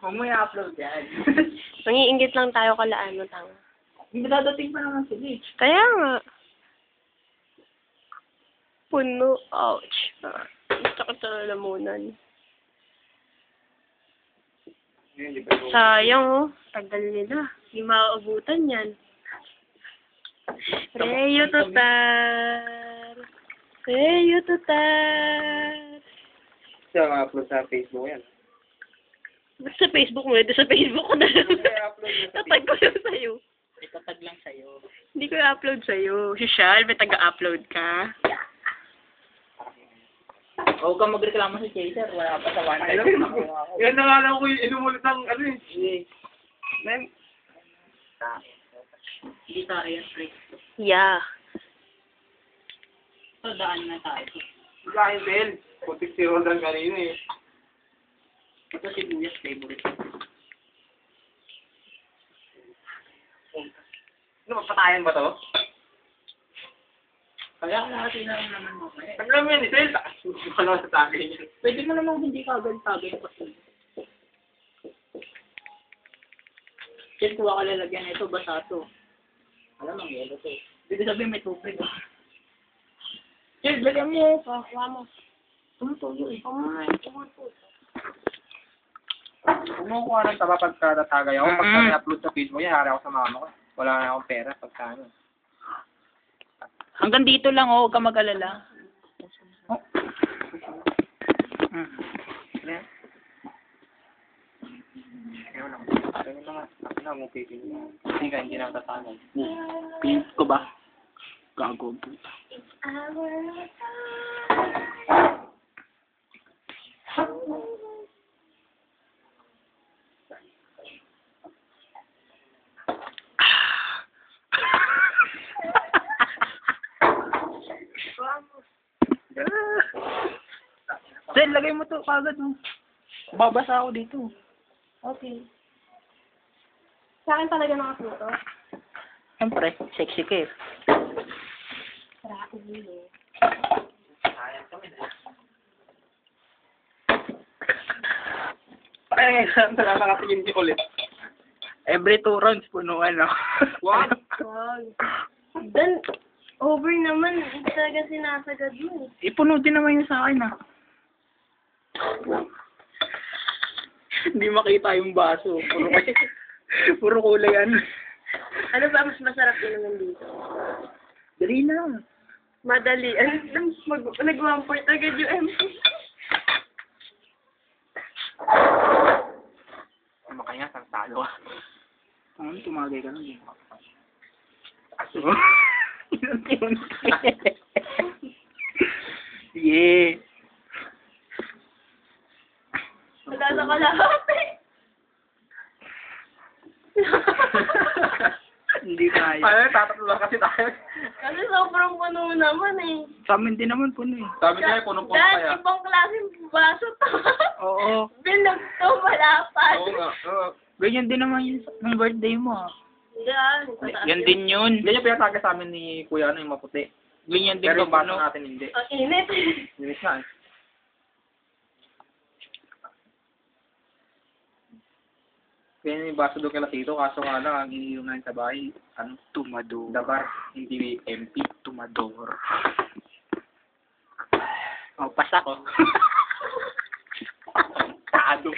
Huwag mo i-upload yan. Nangiinggit lang tayo kalaan mo, tanga. Hindi dadating pa naman sila eh. Kaya nga. Puno. Ouch. Sakit sa lalamunan. Sayang, oh. Tagal nila. Hindi maaabutan yan. Reyo tutar. Reyo tutar. Siya ma-upload sa Facebook yan. Ba't sa Facebook mo? Sa Facebook ko na lang. Tatag ko lang sa'yo. Itatag lang sa'yo. Hindi ko i-upload sa'yo. Si Shal, may taga-upload ka? Huwag kang magreklamo sa Chaser. Wala pa sa one time. Yan na nga lang ko yung inumulit ng ano eh. Men. Hindi tayo yan, Rick. Yeah. So, daan na tayo. Kain, Bel. Putik si Roldan kanina eh. Ito si Buyas favorite. Ano, magpatayan ba to? Kaya kung kasi na naman mo. Ano naman yan, Isel? Ano sa tagay niya? Pwede mo naman hindi kagad-tagay pa siya. Kasi kuha ka lalagyan ito, basa to. Alam ang yelo to. Hindi sabihin may tubig. Cheers, lagyan mo. Kuha mo. Tumutuyo eh. Kung mo kuha ng taba pagkatatagay ako, pagka i-upload sa Facebook, yari ako sa mama ko. Wala na akong pera pagka ano. Hanggang dito lang, oh. Huwag ka mag-alala. Oh. Ayaw lang. Ayaw lang. Ako na, mupipin mo. Hindi ka, hindi na tatagay. Pinis ko ba? Gago ang puta. Sen, lagay mo to kagad mo. Babasa ako dito. Okay. Sa akin talaga nakasuto. Siyempre, sexy ka eh. Tara, ulo. Ay, saan na nakatingin di ulit? Every 2 rounds, punuan ako. What? Wag. Dan, over naman. Hindi talaga sinasagad mo. Ipuno din naman yun sa akin, ah. Hindi makita yung baso. Puro kulay ano. Ano ba mas masarap inumin dito? Dali na. Madali. Nag-1 point agad yung MP. Makanya, sang talo ah. Ano, tumagay ka lang eh. Yeah. Wala na kalahati. Hindi kaya. Ay, tatatlo lang kasi tayo. Kasi sobrang puno naman eh. Sa amin din naman puno eh. Sabi niya, punong-puno Dahil kaya. ibang klaseng baso to. Oo. Binog to, malapad. Oo nga. Oo. Ganyan din naman yung ng birthday mo ah. Yan. Yan din yun. Ganyan pinataga sa amin ni Kuya ano yung maputi. Ganyan din Pero yung ka baso puno. natin hindi. Ang init. Linis nga eh. Kaya yung baso doon kala Tito, kaso nga lang, ang iniinom namin sa bahay, ano, Tumador. dabar, hindi MP. Tumador. Oh, pas ako. Kado.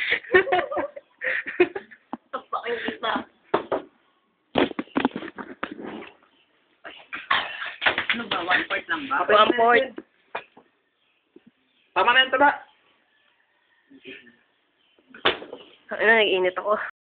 Tapak yung kita. Ano ba? 1 part lang ba? 1 point. Tama na yun, taba. Ano, nag-init ako.